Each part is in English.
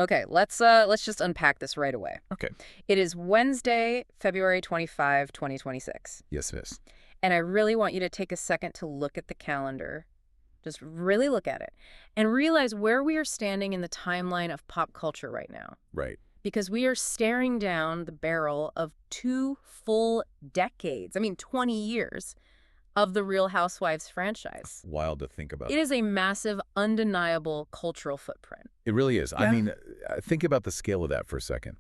Okay, let's just unpack this right away. Okay. It is Wednesday, February 25, 2026. Yes, it is. And I really want you to take a second to look at the calendar. Just really look at it and realize where we are standing in the timeline of pop culture right now. Right. Because we are staring down the barrel of 2 full decades, 20 years, of the Real Housewives franchise. Wild to think about. It is a massive, undeniable cultural footprint. It really is. Yeah. I mean, think about the scale of that for a second.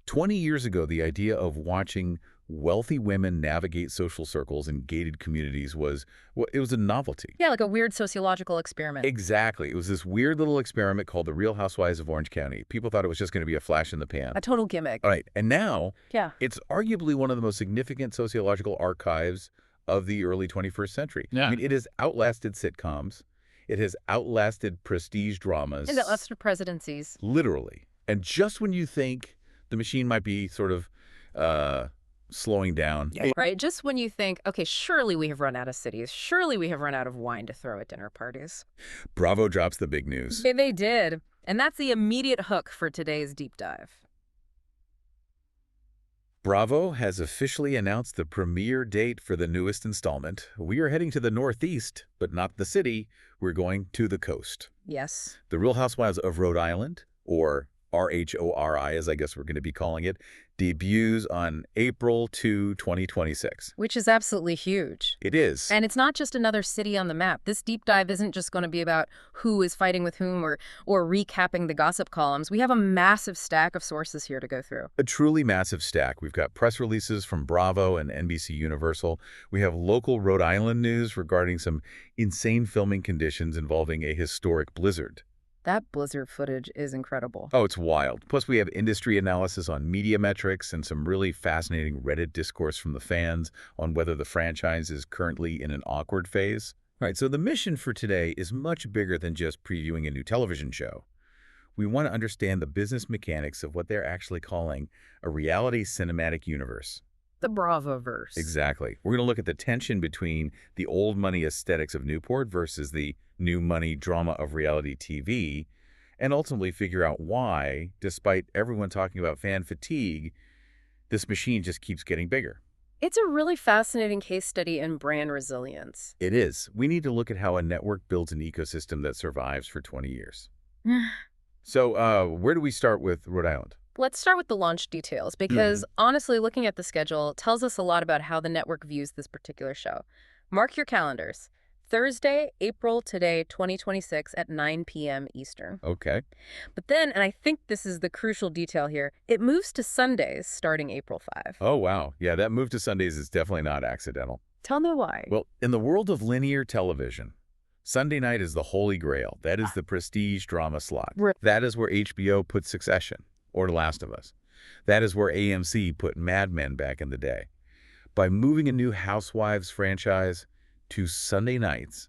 20 years ago, the idea of watching wealthy women navigate social circles in gated communities was, well, it was a novelty. Yeah, like a weird sociological experiment. Exactly. It was this weird little experiment called the Real Housewives of Orange County. People thought it was just going to be a flash in the pan. A total gimmick. All right. And now, Yeah. it's arguably one of the most significant sociological archives of the early 21st century. Yeah. I mean, it has outlasted sitcoms. It has outlasted prestige dramas. And that's for presidencies. Literally. And just when you think the machine might be sort of slowing down. Right? Just when you think, okay, surely we have run out of cities. Surely we have run out of wine to throw at dinner parties. Bravo drops the big news. They did. And that's the immediate hook for today's deep dive. Bravo has officially announced the premiere date for the newest installment. We are heading to the Northeast, but not the city. We're going to the coast. Yes. The Real Housewives of Rhode Island, or RHORI, as I guess we're going to be calling it, debuts on April 2, 2026. Which is absolutely huge. It is. And it's not just another city on the map. This deep dive isn't just going to be about who is fighting with whom or recapping the gossip columns. We have a massive stack of sources here to go through. A truly massive stack. We've got press releases from Bravo and NBC Universal. We have local Rhode Island news regarding some insane filming conditions involving a historic blizzard. That blizzard footage is incredible. Oh, it's wild. Plus, we have industry analysis on media metrics and some really fascinating Reddit discourse from the fans on whether the franchise is currently in an awkward phase. All right, so the mission for today is much bigger than just previewing a new television show. We want to understand the business mechanics of what they're actually calling a reality cinematic universe. The Bravo-verse. Exactly. We're going to look at the tension between the old money aesthetics of Newport versus the new money drama of reality TV, and ultimately figure out why, despite everyone talking about fan fatigue, this machine just keeps getting bigger. It's a really fascinating case study in brand resilience. It is. We need to look at how a network builds an ecosystem that survives for 20 years. So where do we start with Rhode Island? Let's start with the launch details, because honestly, looking at the schedule tells us a lot about how the network views this particular show. Mark your calendars. Thursday, April 2026 at 9 p.m. Eastern. Okay. But then, and I think this is the crucial detail here, it moves to Sundays starting April 5. Oh, wow. Yeah, that move to Sundays is definitely not accidental. Tell me why. Well, in the world of linear television, Sunday night is the holy grail. That is the prestige drama slot. That is where HBO put Succession, or The Last of Us. That is where AMC put Mad Men back in the day. By moving a new Housewives franchise to Sunday nights,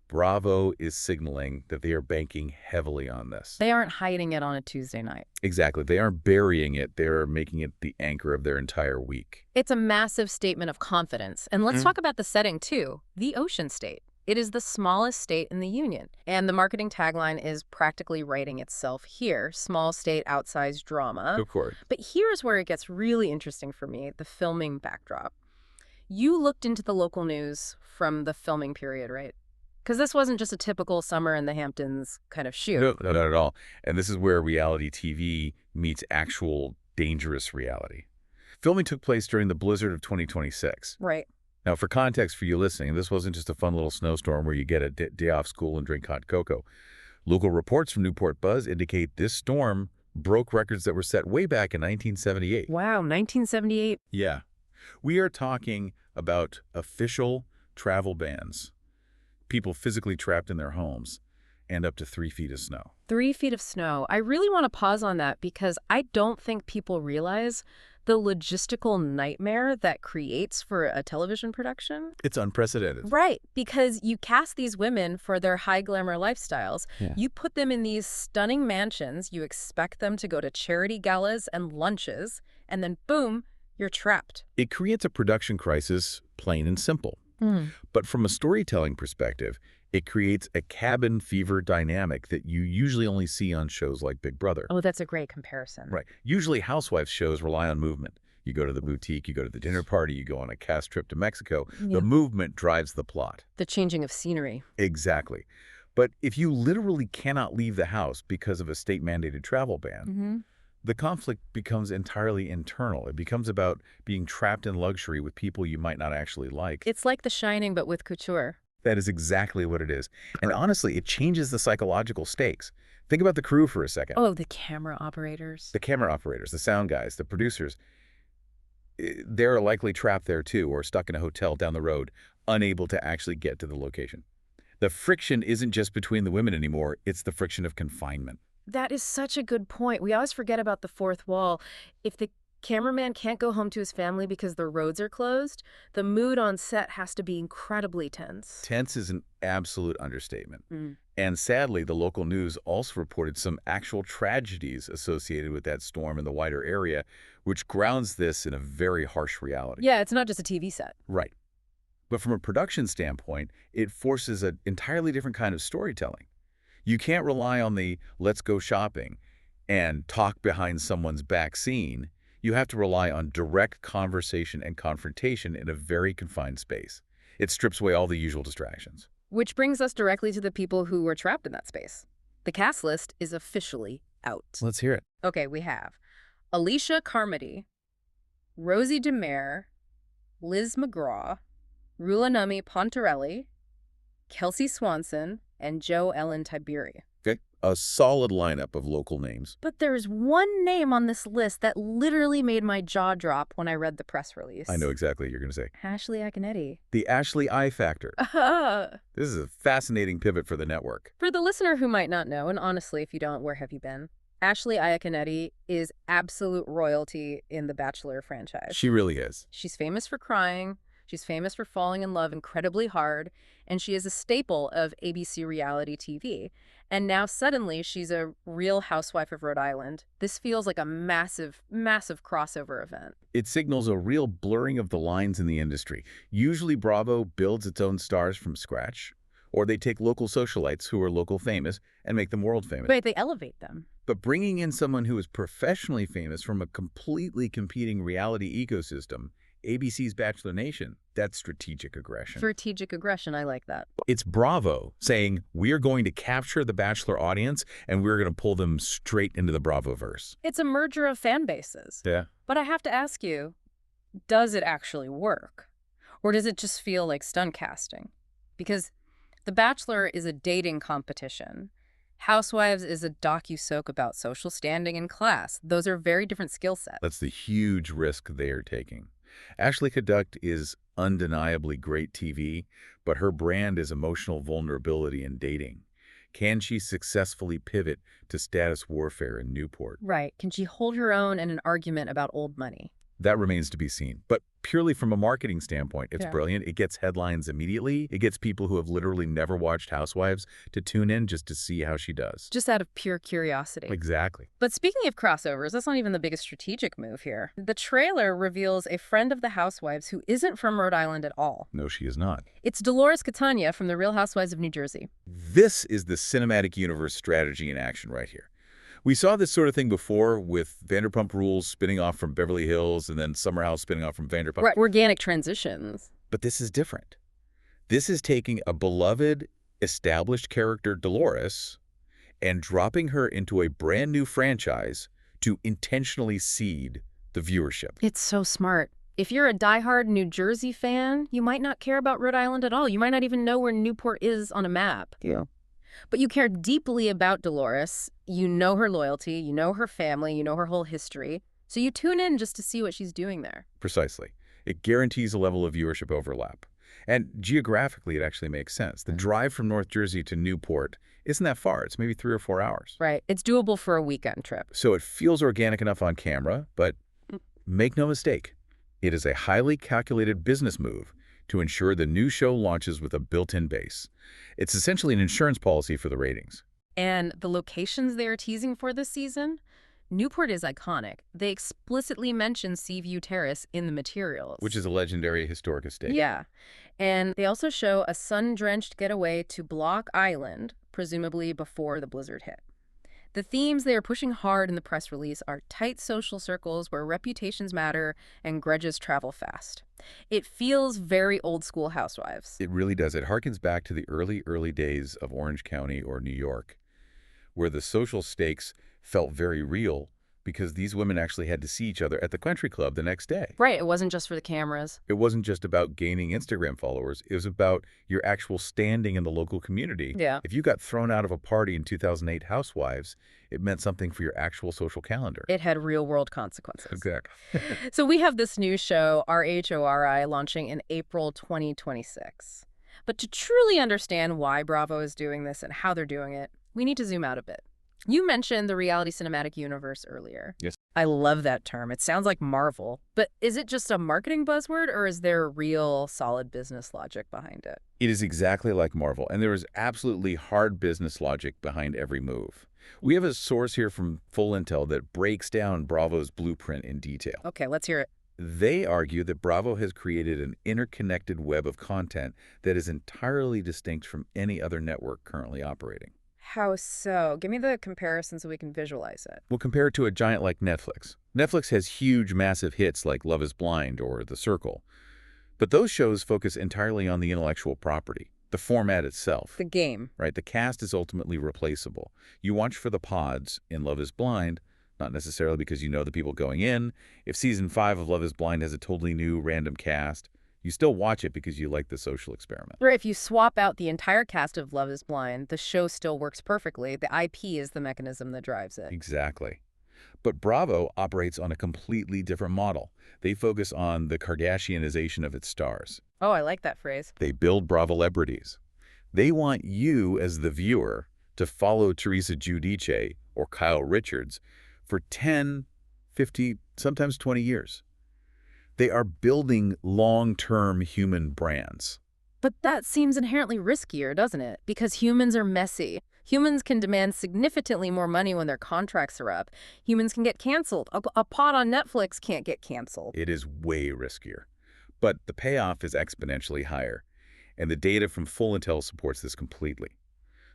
Bravo is signaling that they are banking heavily on this. They aren't hiding it on a Tuesday night. Exactly. They aren't burying it. They're making it the anchor of their entire week. It's a massive statement of confidence. And let's talk about the setting, too. The Ocean State. It is the smallest state in the Union. And the marketing tagline is practically writing itself here. Small state, outsized drama. Of course. But here's where it gets really interesting for me, the filming backdrop. You looked into the local news from the filming period, right? Because this wasn't just a typical summer in the Hamptons kind of shoot. No, not at all. And this is where reality TV meets actual dangerous reality. Filming took place during the blizzard of 2026. Right. Now, for context for you listening, this wasn't just a fun little snowstorm where you get a day off school and drink hot cocoa. Local reports from Newport Buzz indicate this storm broke records that were set way back in 1978. Wow, 1978. Yeah. We are talking about official travel bans, people physically trapped in their homes, and up to 3 feet of snow. 3 feet of snow. I really want to pause on that because I don't think people realize the logistical nightmare that creates for a television production. It's unprecedented. Right, because you cast these women for their high glamour lifestyles. Yeah. You put them in these stunning mansions. You expect them to go to charity galas and lunches, and then boom, you're trapped. It creates a production crisis, plain and simple. But from a storytelling perspective, It creates a cabin fever dynamic that you usually only see on shows like Big Brother. Oh, that's a great comparison. Right. Usually Housewives shows rely on movement. You go to the boutique, you go to the dinner party, you go on a cast trip to Mexico. Yeah. The movement drives the plot. The changing of scenery. Exactly. But if you literally cannot leave the house because of a state-mandated travel ban, the conflict becomes entirely internal. It becomes about being trapped in luxury with people you might not actually like. It's like The Shining, but with couture. That is exactly what it is. And honestly, it changes the psychological stakes. Think about the crew for a second. Oh, the camera operators. The camera operators, the sound guys, the producers. They're likely trapped there too, or stuck in a hotel down the road, unable to actually get to the location. The friction isn't just between the women anymore, it's the friction of confinement. That is such a good point. We always forget about the fourth wall. If the cameraman can't go home to his family because the roads are closed, the mood on set has to be incredibly tense. Tense is an absolute understatement. Mm. And sadly, the local news also reported some actual tragedies associated with that storm in the wider area, which grounds this in a very harsh reality. Yeah, it's not just a TV set. Right. But from a production standpoint, it forces an entirely different kind of storytelling. You can't rely on the let's go shopping and talk behind someone's back scene. You have to rely on direct conversation and confrontation in a very confined space. It strips away all the usual distractions. Which brings us directly to the people who were trapped in that space. The cast list is officially out. Let's hear it. Okay, we have Alicia Carmody, Rosie DeMare, Liz McGraw, Rulanumi Pontarelli, Kelsey Swanson, and Jo Ellen Tiberi. Okay. A solid lineup of local names. But there's one name on this list that literally made my jaw drop when I read the press release. I know exactly what you're going to say. Ashley Iaconetti. The Ashley I factor. This is a fascinating pivot for the network. For the listener who might not know, and honestly, if you don't, where have you been? Ashley Iaconetti is absolute royalty in the Bachelor franchise. She really is. She's famous for crying. She's famous for falling in love incredibly hard, and she is a staple of ABC reality TV. And now suddenly she's a Real Housewife of Rhode Island. This feels like a massive, massive crossover event. It signals a real blurring of the lines in the industry. Usually Bravo builds its own stars from scratch, or they take local socialites who are local famous and make them world famous. Right, they elevate them. But bringing in someone who is professionally famous from a completely competing reality ecosystem, ABC's Bachelor Nation, that's strategic aggression. Strategic aggression, I like that. It's Bravo saying, we're going to capture the Bachelor audience and we're going to pull them straight into the Bravo-verse. It's a merger of fan bases. Yeah. But I have to ask you, does it actually work? Or does it just feel like stunt casting? Because The Bachelor is a dating competition. Housewives is a docu-soap about social standing and class. Those are very different skill sets. That's the huge risk they are taking. Ashley Caduct is undeniably great TV, but her brand is emotional vulnerability in dating. Can she successfully pivot to status warfare in Newport? Right. Can she hold her own in an argument about old money? That remains to be seen. But purely from a marketing standpoint, it's Yeah. brilliant. It gets headlines immediately. It gets people who have literally never watched Housewives to tune in just to see how she does. Just out of pure curiosity. Exactly. But speaking of crossovers, that's not even the biggest strategic move here. The trailer reveals a friend of the Housewives who isn't from Rhode Island at all. No, she is not. It's Dolores Catania from the Real Housewives of New Jersey. This is the cinematic universe strategy in action right here. We saw this sort of thing before with Vanderpump Rules spinning off from Beverly Hills and then Summer House spinning off from Vanderpump. Right. Organic transitions. But this is different. This is taking a beloved, established character, Dolores, and dropping her into a brand new franchise to intentionally seed the viewership. It's so smart. If you're a diehard New Jersey fan, you might not care about Rhode Island at all. You might not even know where Newport is on a map. Yeah. But you care deeply about Dolores. You know her loyalty, you know her family, you know her whole history. So you tune in just to see what she's doing there. Precisely. It guarantees a level of viewership overlap. And geographically, it actually makes sense. The drive from North Jersey to Newport isn't that far. It's maybe 3 or 4 hours. Right. It's doable for a weekend trip. So it feels organic enough on camera, but make no mistake, it is a highly calculated business move to ensure the new show launches with a built-in base. It's essentially an insurance policy for the ratings. And the locations they are teasing for this season? Newport is iconic. They explicitly mention Seaview Terrace in the materials. Which is a legendary historic estate. Yeah. And they also show a sun-drenched getaway to Block Island, presumably before the blizzard hit. The themes they are pushing hard in the press release are tight social circles where reputations matter and grudges travel fast. It feels very old-school Housewives. It really does. It harkens back to the early days of Orange County or New York, where the social stakes felt very real because these women actually had to see each other at the country club the next day. Right, it wasn't just for the cameras. It wasn't just about gaining Instagram followers. It was about your actual standing in the local community. Yeah. If you got thrown out of a party in 2008 Housewives, it meant something for your actual social calendar. It had real-world consequences. Exactly. So we have this new show, RHORI, launching in April 2026. But to truly understand why Bravo is doing this and how they're doing it, we need to zoom out a bit. You mentioned the reality cinematic universe earlier. Yes. I love that term. It sounds like Marvel. But is it just a marketing buzzword, or is there real solid business logic behind it? It is exactly like Marvel, and there is absolutely hard business logic behind every move. We have a source here from Full Intel that breaks down Bravo's blueprint in detail. Okay, let's hear it. They argue that Bravo has created an interconnected web of content that is entirely distinct from any other network currently operating. How so? Give me the comparison so we can visualize it. We'll compare it to a giant like Netflix. Netflix has huge, massive hits like Love is Blind or The Circle. But those shows focus entirely on the intellectual property, the format itself. The game. Right? The cast is ultimately replaceable. You watch for the pods in Love is Blind, not necessarily because you know the people going in. If season 5 of Love is Blind has a totally new random cast, you still watch it because you like the social experiment. Or if you swap out the entire cast of Love is Blind, the show still works perfectly. The IP is the mechanism that drives it. Exactly. But Bravo operates on a completely different model. They focus on the Kardashianization of its stars. Oh, I like that phrase. They build Bravo-lebrities. They want you, as the viewer, to follow Teresa Giudice or Kyle Richards for 10, 50, sometimes 20 years. They are building long-term human brands. But that seems inherently riskier, doesn't it? Because humans are messy. Humans can demand significantly more money when their contracts are up. Humans can get canceled. A pod on Netflix can't get canceled. It is way riskier. But the payoff is exponentially higher. And the data from Full Intel supports this completely.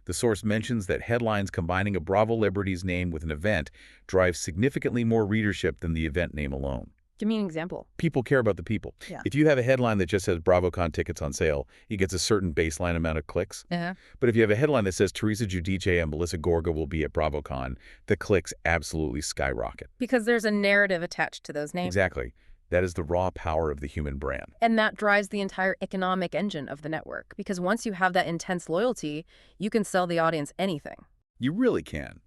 The source mentions that headlines combining a Bravo-lebrity's name with an event drive significantly more readership than the event name alone. Give me an example. People care about the people. Yeah. If you have a headline that just says BravoCon tickets on sale, it gets a certain baseline amount of clicks. But if you have a headline that says Teresa Giudice and Melissa Gorga will be at BravoCon, the clicks absolutely skyrocket. Because there's a narrative attached to those names. Exactly. That is the raw power of the human brand. And that drives the entire economic engine of the network. Because once you have that intense loyalty, you can sell the audience anything. You really can.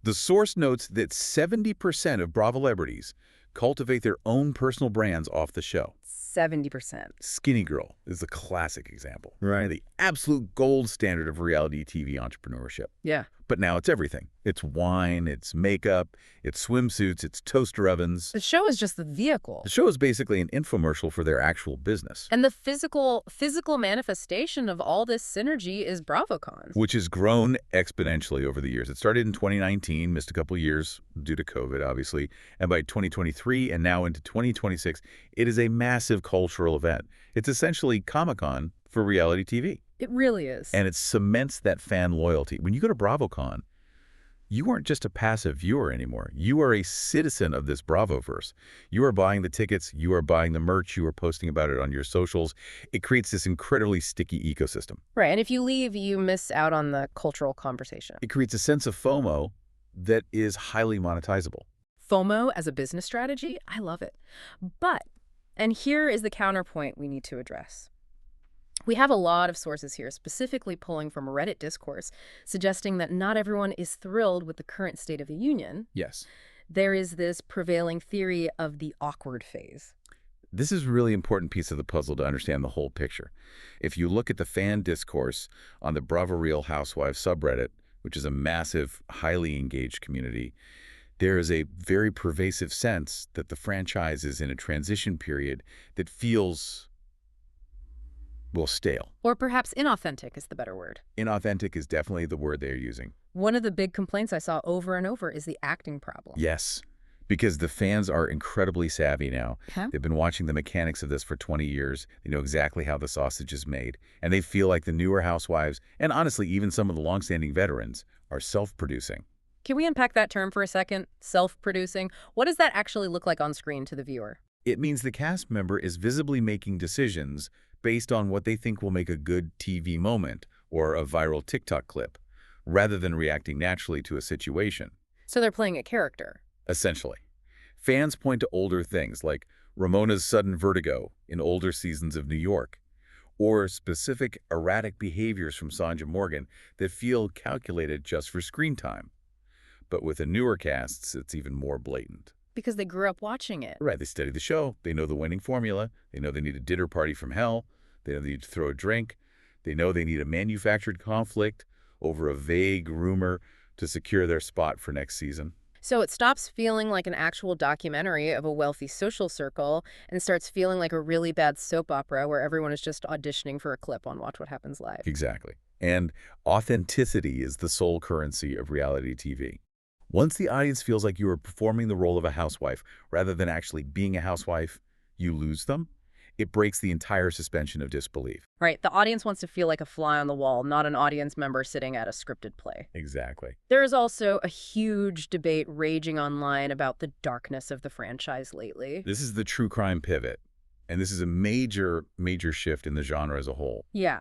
The source notes that 70% of Bravo-lebrities cultivate their own personal brands off the show. 70%. Skinny Girl is the classic example. Right. The absolute gold standard of reality TV entrepreneurship. Yeah. But now it's everything. It's wine, it's makeup, it's swimsuits, it's toaster ovens. The show is just the vehicle. The show is basically an infomercial for their actual business. And the physical manifestation of all this synergy is BravoCon. Which has grown exponentially over the years. It started in 2019, missed a couple years due to COVID, obviously. And by 2023 and now into 2026, it is a massive cultural event. It's essentially Comic-Con for reality TV. It really is. And it cements that fan loyalty. When you go to BravoCon, you aren't just a passive viewer anymore. You are a citizen of this Bravoverse. You are buying the tickets, you are buying the merch, you are posting about it on your socials. It creates this incredibly sticky ecosystem. Right, and if you leave, you miss out on the cultural conversation. It creates a sense of FOMO that is highly monetizable. FOMO as a business strategy? I love it. But, and here is the counterpoint we need to address. We have a lot of sources here, specifically pulling from Reddit discourse, suggesting that not everyone is thrilled with the current state of the union. Yes. There is this prevailing theory of the awkward phase. This is a really important piece of the puzzle to understand the whole picture. If you look at the fan discourse on the Bravo Real Housewives subreddit, which is a massive, highly engaged community, there is a very pervasive sense that the franchise is in a transition period that feels, Well, stale. Or perhaps inauthentic is the better word. Inauthentic is definitely the word they're using. One of the big complaints I saw over and over is the acting problem. Yes, because the fans are incredibly savvy now. Huh? They've been watching the mechanics of this for 20 years. They know exactly how the sausage is made. And they feel like the newer housewives, and honestly, even some of the longstanding veterans, are self-producing. Can we unpack that term for a second? Self-producing. What does that actually look like on screen to the viewer? It means the cast member is visibly making decisions based on what they think will make a good TV moment or a viral TikTok clip, rather than reacting naturally to a situation. So they're playing a character. Essentially. Fans point to older things like Ramona's sudden vertigo in older seasons of New York, or specific erratic behaviors from Sonja Morgan that feel calculated just for screen time. But with the newer casts, it's even more blatant. Because they grew up watching it. Right, they study the show, they know the winning formula, they know they need a dinner party from hell, they know they need to throw a drink, they know they need a manufactured conflict over a vague rumor to secure their spot for next season. So it stops feeling like an actual documentary of a wealthy social circle and starts feeling like a really bad soap opera where everyone is just auditioning for a clip on Watch What Happens Live. Exactly. And authenticity is the sole currency of reality TV. Once the audience feels like you are performing the role of a housewife rather than actually being a housewife, you lose them. It breaks the entire suspension of disbelief. Right. The audience wants to feel like a fly on the wall, not an audience member sitting at a scripted play. Exactly. There is also a huge debate raging online about the darkness of the franchise lately. This is the true crime pivot, and this is a major, major shift in the genre as a whole. Yeah.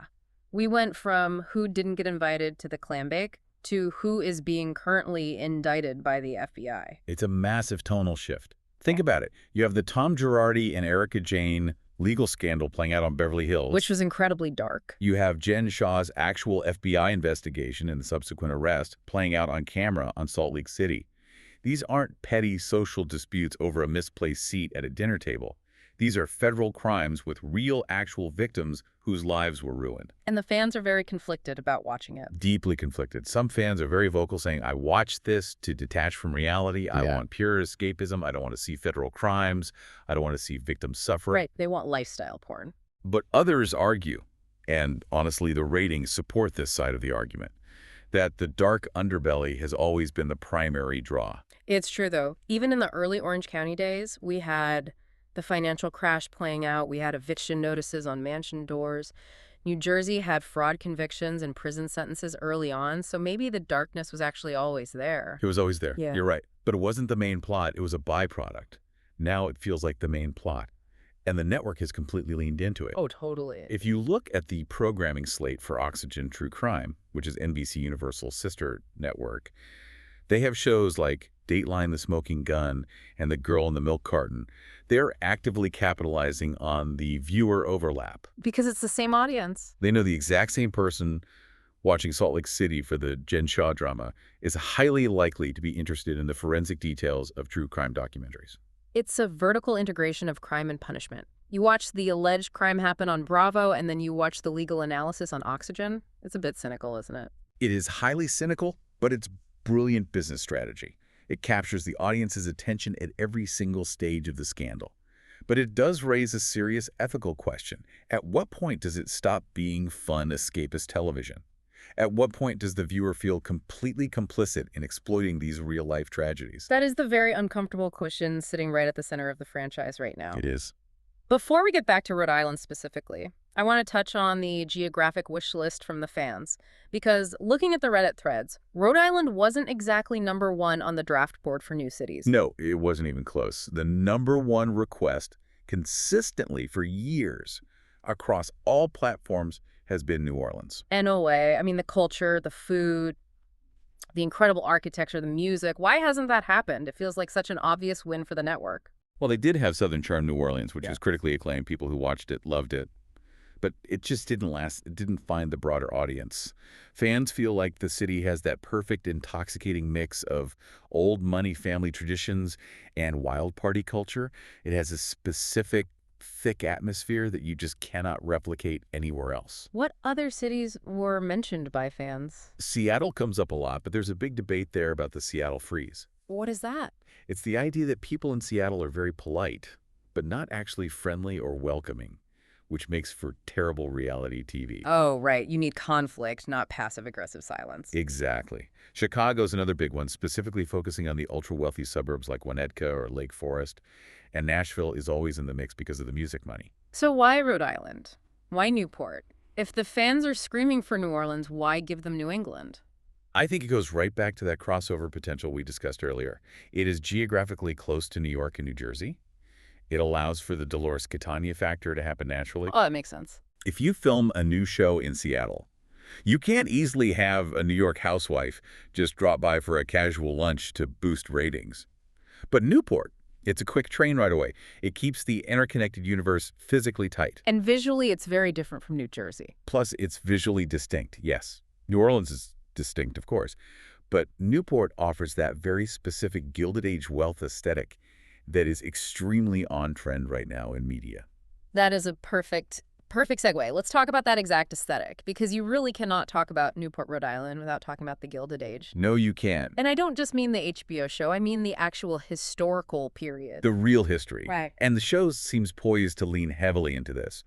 We went from who didn't get invited to the clam bake to who is being currently indicted by the FBI. It's a massive tonal shift. Think about it. You have the Tom Girardi and Erica Jane legal scandal playing out on Beverly Hills. Which was incredibly dark. You have Jen Shah's actual FBI investigation and the subsequent arrest playing out on camera on Salt Lake City. These aren't petty social disputes over a misplaced seat at a dinner table. These are federal crimes with real, actual victims whose lives were ruined. And the fans are very conflicted about watching it. Deeply conflicted. Some fans are very vocal saying, I watched this to detach from reality. I want pure escapism. I don't want to see federal crimes. I don't want to see victims suffer. Right. They want lifestyle porn. But others argue, and honestly the ratings support this side of the argument, that the dark underbelly has always been the primary draw. It's true, though. Even in the early Orange County days, we had the financial crash playing out. We had eviction notices on mansion doors. New Jersey had fraud convictions and prison sentences early on, so maybe the darkness was actually always there. It was always there. Yeah. You're right. But it wasn't the main plot. It was a byproduct. Now it feels like the main plot. And the network has completely leaned into it. Oh, totally. If you look at the programming slate for Oxygen True Crime, which is NBC Universal's sister network, they have shows like Dateline the Smoking Gun and The Girl in the Milk Carton. They're actively capitalizing on the viewer overlap. Because it's the same audience. They know the exact same person watching Salt Lake City for the Jen Shah drama is highly likely to be interested in the forensic details of true crime documentaries. It's a vertical integration of crime and punishment. You watch the alleged crime happen on Bravo, and then you watch the legal analysis on Oxygen. It's a bit cynical, isn't it? It is highly cynical, but it's brilliant business strategy. It captures the audience's attention at every single stage of the scandal. But it does raise a serious ethical question. At what point does it stop being fun, escapist television? At what point does the viewer feel completely complicit in exploiting these real-life tragedies? That is the very uncomfortable question sitting right at the center of the franchise right now. It is. Before we get back to Rhode Island specifically, I want to touch on the geographic wish list from the fans. Because looking at the Reddit threads, Rhode Island wasn't exactly #1 on the draft board for new cities. No, it wasn't even close. The #1 request consistently for years across all platforms has been New Orleans. NOA, I mean, the culture, the food, the incredible architecture, the music. Why hasn't that happened? It feels like such an obvious win for the network. Well, they did have Southern Charm New Orleans, which was critically acclaimed. People who watched it loved it. But it just didn't last. It didn't find the broader audience. Fans feel like the city has that perfect, intoxicating mix of old money family traditions and wild party culture. It has a specific, thick atmosphere that you just cannot replicate anywhere else. What other cities were mentioned by fans? Seattle comes up a lot, but there's a big debate there about the Seattle freeze. What is that? It's the idea that people in Seattle are very polite, but not actually friendly or welcoming. which makes for terrible reality TV. Oh, right. You need conflict, not passive-aggressive silence. Exactly. Chicago's another big one, specifically focusing on the ultra-wealthy suburbs like Winnetka or Lake Forest. And Nashville is always in the mix because of the music money. So why Rhode Island? Why Newport? If the fans are screaming for New Orleans, why give them New England? I think it goes right back to that crossover potential we discussed earlier. It is geographically close to New York and New Jersey. It allows for the Dolores Catania factor to happen naturally. Oh, that makes sense. If you film a new show in Seattle, you can't easily have a New York housewife just drop by for a casual lunch to boost ratings. But Newport, it's a quick train right away. It keeps the interconnected universe physically tight. And visually, it's very different from New Jersey. Plus, it's visually distinct, yes. New Orleans is distinct, of course. But Newport offers that very specific Gilded Age wealth aesthetic that is extremely on trend right now in media. That is a perfect segue. Let's talk about that exact aesthetic, because you really cannot talk about Newport, Rhode Island without talking about the Gilded Age. No, you can't. And I don't just mean the HBO show. I mean the actual historical period. The real history. Right. And the show seems poised to lean heavily into this.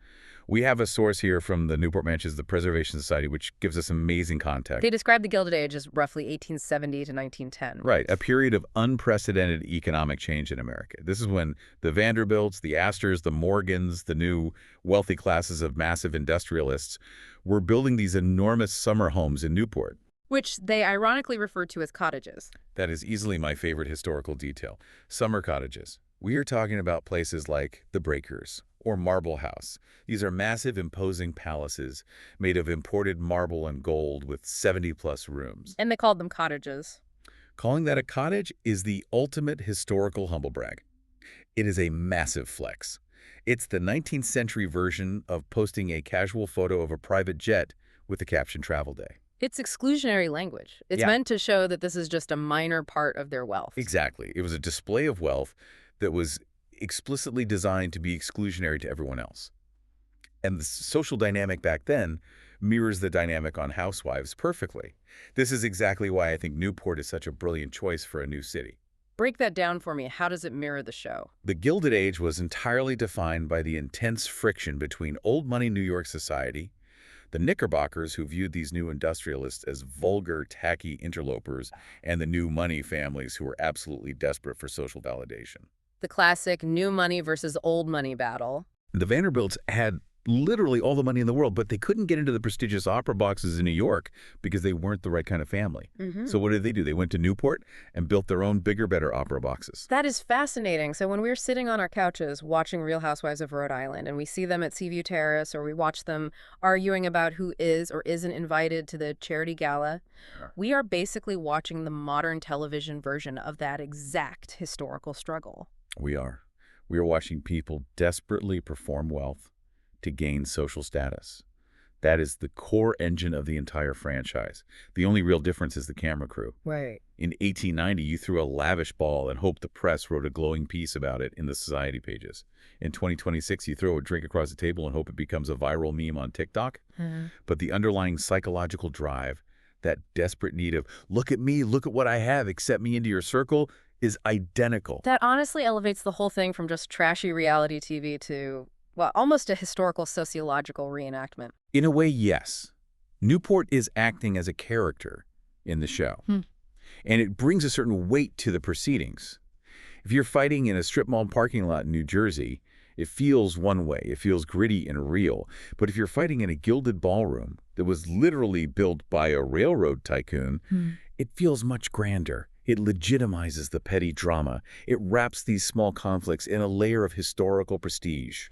We have a source here from the Newport Mansions, the Preservation Society, which gives us amazing context. They describe the Gilded Age as roughly 1870 to 1910. Right, a period of unprecedented economic change in America. This is when the Vanderbilts, the Astors, the Morgans, the new wealthy classes of massive industrialists were building these enormous summer homes in Newport. Which they ironically refer to as cottages. That is easily my favorite historical detail. Summer cottages. We are talking about places like the Breakers or Marble House. These are massive, imposing palaces made of imported marble and gold with 70-plus rooms. And they called them cottages. Calling that a cottage is the ultimate historical humblebrag. It is a massive flex. It's the 19th century version of posting a casual photo of a private jet with the caption "Travel Day." It's exclusionary language. It's meant to show that this is just a minor part of their wealth. Exactly. It was a display of wealth that was explicitly designed to be exclusionary to everyone else. And the social dynamic back then mirrors the dynamic on Housewives perfectly. This is exactly why I think Newport is such a brilliant choice for a new city. Break that down for me. How does it mirror the show? The Gilded Age was entirely defined by the intense friction between old money New York society, the Knickerbockers who viewed these new industrialists as vulgar, tacky interlopers, and the new money families who were absolutely desperate for social validation. The classic new money versus old money battle. The Vanderbilts had literally all the money in the world, but they couldn't get into the prestigious opera boxes in New York because they weren't the right kind of family. So what did they do? They went to Newport and built their own bigger, better opera boxes. That is fascinating. So when we're sitting on our couches watching Real Housewives of Rhode Island and we see them at Seaview Terrace, or we watch them arguing about who is or isn't invited to the charity gala, we are basically watching the modern television version of that exact historical struggle. We are. We are watching people desperately perform wealth to gain social status. That is the core engine of the entire franchise. The only real difference is the camera crew. Right. In 1890, you threw a lavish ball and hoped the press wrote a glowing piece about it in the society pages. In 2026, you throw a drink across the table and hope it becomes a viral meme on TikTok. But the underlying psychological drive, that desperate need of, look at me, look at what I have, accept me into your circle, is identical. That honestly elevates the whole thing from just trashy reality TV to, well, almost a historical sociological reenactment. In a way, yes. Newport is acting as a character in the show. And it brings a certain weight to the proceedings. If you're fighting in a strip mall parking lot in New Jersey, it feels one way. It feels gritty and real. But if you're fighting in a gilded ballroom that was literally built by a railroad tycoon, it feels much grander. It legitimizes the petty drama. It wraps these small conflicts in a layer of historical prestige.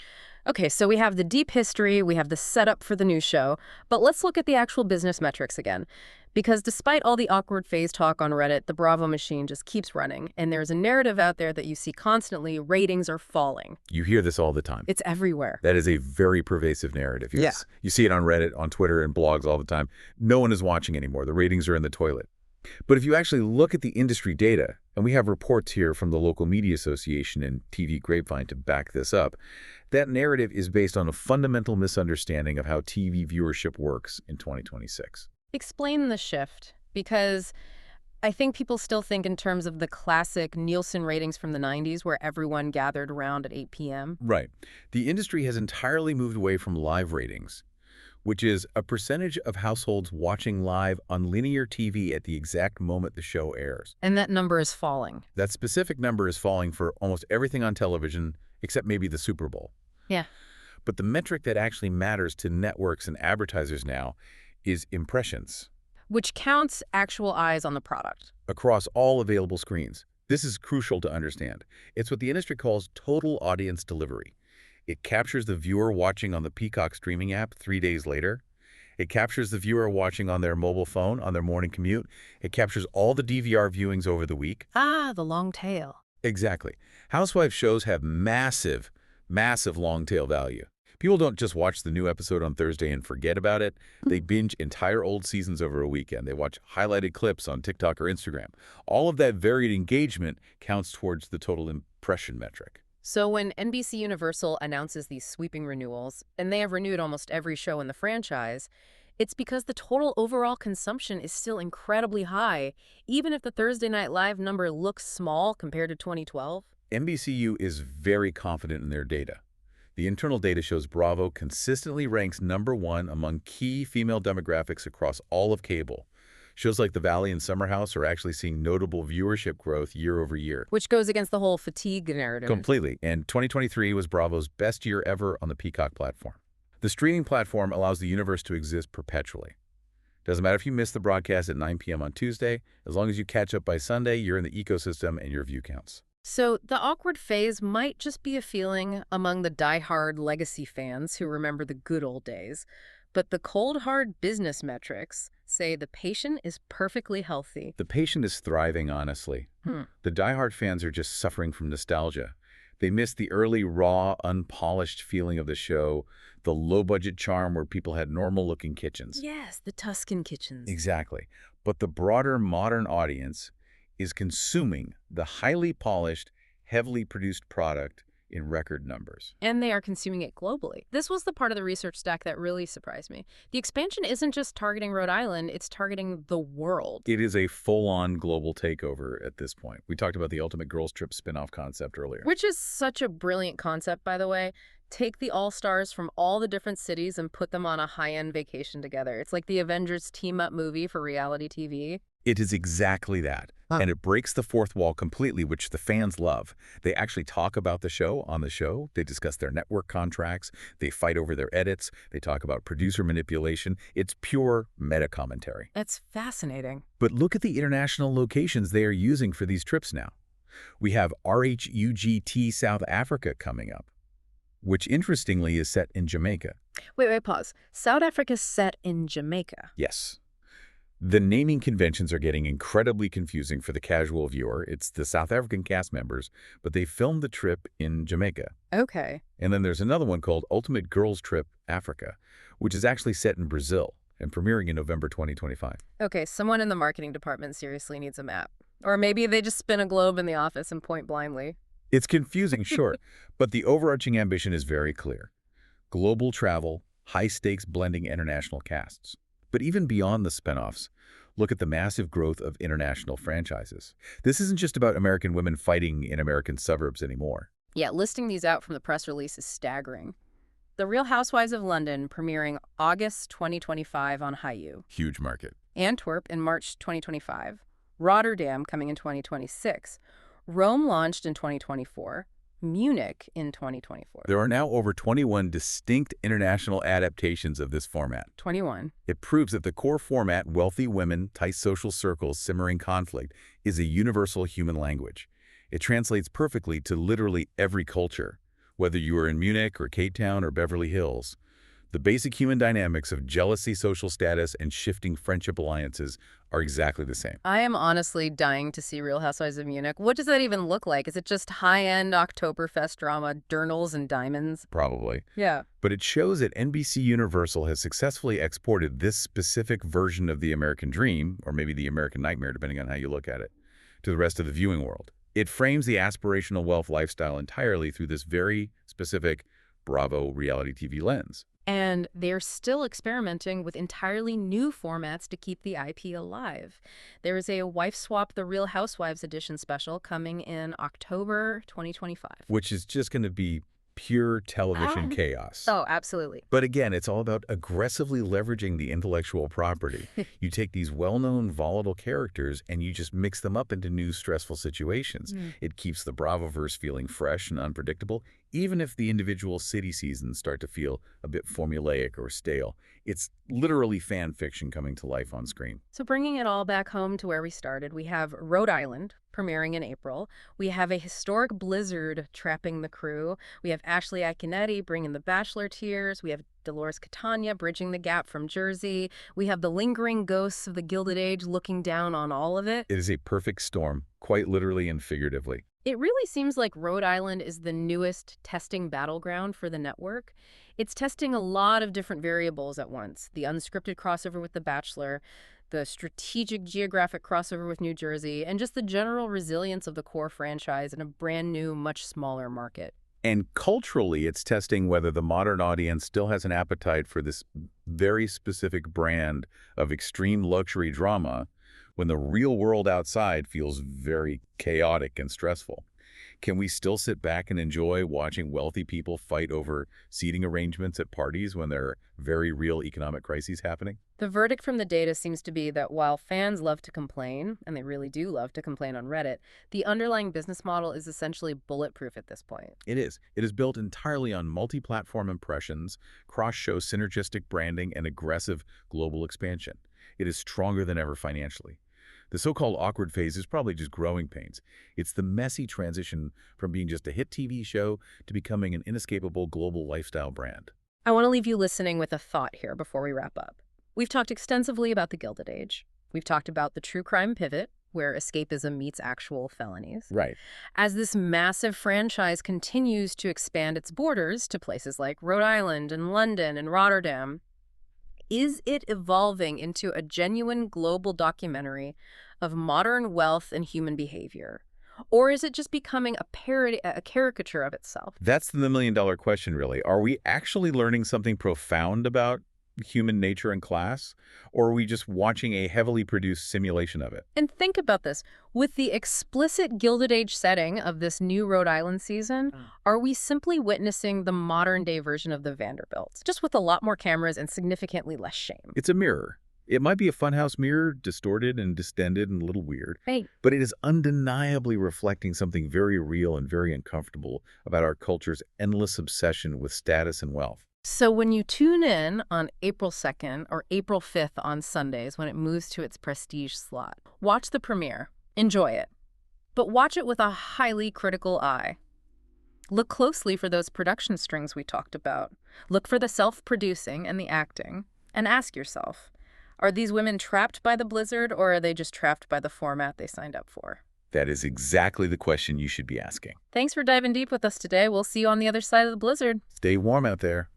Okay, so we have the deep history, we have the setup for the new show, but let's look at the actual business metrics again. Because despite all the awkward phase talk on Reddit, the Bravo machine just keeps running, and there's a narrative out there that you see constantly: ratings are falling. You hear this all the time. It's everywhere. That is a very pervasive narrative. Yes. You see it on Reddit, on Twitter, and blogs all the time. No one is watching anymore. The ratings are in the toilet. But if you actually look at the industry data, and we have reports here from the local media association and TV Grapevine to back this up, that narrative is based on a fundamental misunderstanding of how TV viewership works in 2026. Explain the shift, because I think people still think in terms of the classic Nielsen ratings from the 90s where everyone gathered around at 8 p.m. Right. The industry has entirely moved away from live ratings, which is a percentage of households watching live on linear TV at the exact moment the show airs. And that number is falling. That specific number is falling for almost everything on television, except maybe the Super Bowl. Yeah. But the metric that actually matters to networks and advertisers now is impressions. Which counts actual eyes on the product. Across all available screens. This is crucial to understand. It's what the industry calls total audience delivery. It captures the viewer watching on the Peacock streaming app 3 days later. It captures the viewer watching on their mobile phone on their morning commute. It captures all the DVR viewings over the week. Ah, the long tail. Exactly. Housewives shows have massive, massive long tail value. People don't just watch the new episode on Thursday and forget about it. They binge entire old seasons over a weekend. They watch highlighted clips on TikTok or Instagram. All of that varied engagement counts towards the total impression metric. So when NBC Universal announces these sweeping renewals, and they have renewed almost every show in the franchise, it's because the total overall consumption is still incredibly high, even if the Thursday Night Live number looks small compared to 2012. NBCU is very confident in their data. The internal data shows Bravo consistently ranks #1 among key female demographics across all of cable. Shows like The Valley and Summer House are actually seeing notable viewership growth year over year. Which goes against the whole fatigue narrative. Completely. And 2023 was Bravo's best year ever on the Peacock platform. The streaming platform allows the universe to exist perpetually. Doesn't matter if you miss the broadcast at 9 p.m. on Tuesday. As long as you catch up by Sunday, you're in the ecosystem and your view counts. So the awkward phase might just be a feeling among the die-hard legacy fans who remember the good old days. But the cold, hard business metrics say the patient is perfectly healthy. The patient is thriving, honestly. The diehard fans are just suffering from nostalgia. They miss the early, raw, unpolished feeling of the show, the low-budget charm where people had normal-looking kitchens. Yes, the Tuscan kitchens. Exactly. But the broader modern audience is consuming the highly polished, heavily produced product in record numbers. And they are consuming it globally. This was the part of the research stack that really surprised me. The expansion isn't just targeting Rhode Island, it's targeting the world. It is a full-on global takeover at this point. We talked about the Ultimate Girls Trip spin-off concept earlier. Which is such a brilliant concept, by the way. Take the all-stars from all the different cities and put them on a high-end vacation together. It's like the Avengers team-up movie for reality TV. It is exactly that. And it breaks the fourth wall completely, which the fans love. They actually talk about the show on the show. They discuss their network contracts. They fight over their edits. They talk about producer manipulation. It's pure meta-commentary. That's fascinating. But look at the international locations they are using for these trips now. We have RHUGT South Africa coming up, which interestingly is set in Jamaica. Wait, pause. South Africa's set in Jamaica. Yes. The naming conventions are getting incredibly confusing for the casual viewer. It's the South African cast members, but they filmed the trip in Jamaica. Okay. And then there's another one called Ultimate Girls Trip Africa, which is actually set in Brazil and premiering in November 2025. Okay, someone in the marketing department seriously needs a map. Or maybe they just spin a globe in the office and point blindly. It's confusing, sure, but the overarching ambition is very clear. Global travel, high-stakes blending international casts. But even beyond the spinoffs, look at the massive growth of international franchises. This isn't just about American women fighting in American suburbs anymore. Yeah, listing these out from the press release is staggering. The Real Housewives of London premiering August 2025 on Hayu. Huge market. Antwerp in March 2025. Rotterdam coming in 2026. Rome launched in 2024. Munich in 2024. There are now over 21 distinct international adaptations of this format. 21. It proves that the core format, wealthy women, tight social circles, simmering conflict, is a universal human language. It translates perfectly to literally every culture, whether you are in Munich or Cape Town or Beverly Hills. The basic human dynamics of jealousy, social status, and shifting friendship alliances are exactly the same. I am honestly dying to see Real Housewives of Munich. What does that even look like? Is it just high-end Oktoberfest drama, dirndls and diamonds? Probably. Yeah. But it shows that NBC Universal has successfully exported this specific version of the American dream, or maybe the American nightmare, depending on how you look at it, to the rest of the viewing world. It frames the aspirational wealth lifestyle entirely through this very specific Bravo reality TV lens. And they're still experimenting with entirely new formats to keep the IP alive. There is a Wife Swap The Real Housewives edition special coming in October 2025. Which is just going to be pure television chaos. Oh, absolutely. But again, it's all about aggressively leveraging the intellectual property. You take these well-known volatile characters and you just mix them up into new stressful situations. It keeps the Bravoverse feeling fresh and unpredictable, even if the individual city seasons start to feel a bit formulaic or stale. It's literally fan fiction coming to life on screen. So bringing it all back home to where we started, we have Rhode Island premiering in April. We have a historic blizzard trapping the crew. We have Ashley Iaconetti bringing the Bachelor tears. We have Dolores Catania bridging the gap from Jersey. We have the lingering ghosts of the Gilded Age looking down on all of it. It is a perfect storm, quite literally and figuratively. It really seems like Rhode Island is the newest testing battleground for the network. It's testing a lot of different variables at once. The unscripted crossover with The Bachelor, the strategic geographic crossover with New Jersey, and just the general resilience of the core franchise in a brand new, much smaller market. And culturally, it's testing whether the modern audience still has an appetite for this very specific brand of extreme luxury drama when the real world outside feels very chaotic and stressful. Can we still sit back and enjoy watching wealthy people fight over seating arrangements at parties when there are very real economic crises happening? The verdict from the data seems to be that while fans love to complain, and they really do love to complain on Reddit, the underlying business model is essentially bulletproof at this point. It is. It is built entirely on multi-platform impressions, cross-show synergistic branding, and aggressive global expansion. It is stronger than ever financially. The so-called awkward phase is probably just growing pains. It's the messy transition from being just a hit TV show to becoming an inescapable global lifestyle brand. I want to leave you listening with a thought here before we wrap up. We've talked extensively about the Gilded Age. We've talked about the true crime pivot, where escapism meets actual felonies. Right. As this massive franchise continues to expand its borders to places like Rhode Island and London and Rotterdam, is it evolving into a genuine global documentary of modern wealth and human behavior? Or is it just becoming a parody, a caricature of itself? That's the million-dollar question, really. Are we actually learning something profound about human nature and class, or are we just watching a heavily produced simulation of it? And think about this. With the explicit Gilded Age setting of this new Rhode Island season, are we simply witnessing the modern-day version of the Vanderbilts, just with a lot more cameras and significantly less shame? It's a mirror. It might be a funhouse mirror, distorted and distended and a little weird, Right. but it is undeniably reflecting something very real and very uncomfortable about our culture's endless obsession with status and wealth. So when you tune in on April 2nd or April 5th on Sundays when it moves to its prestige slot, watch the premiere. Enjoy it. But watch it with a highly critical eye. Look closely for those production strings we talked about. Look for the self-producing and the acting. And ask yourself, are these women trapped by the blizzard, or are they just trapped by the format they signed up for? That is exactly the question you should be asking. Thanks for diving deep with us today. We'll see you on the other side of the blizzard. Stay warm out there.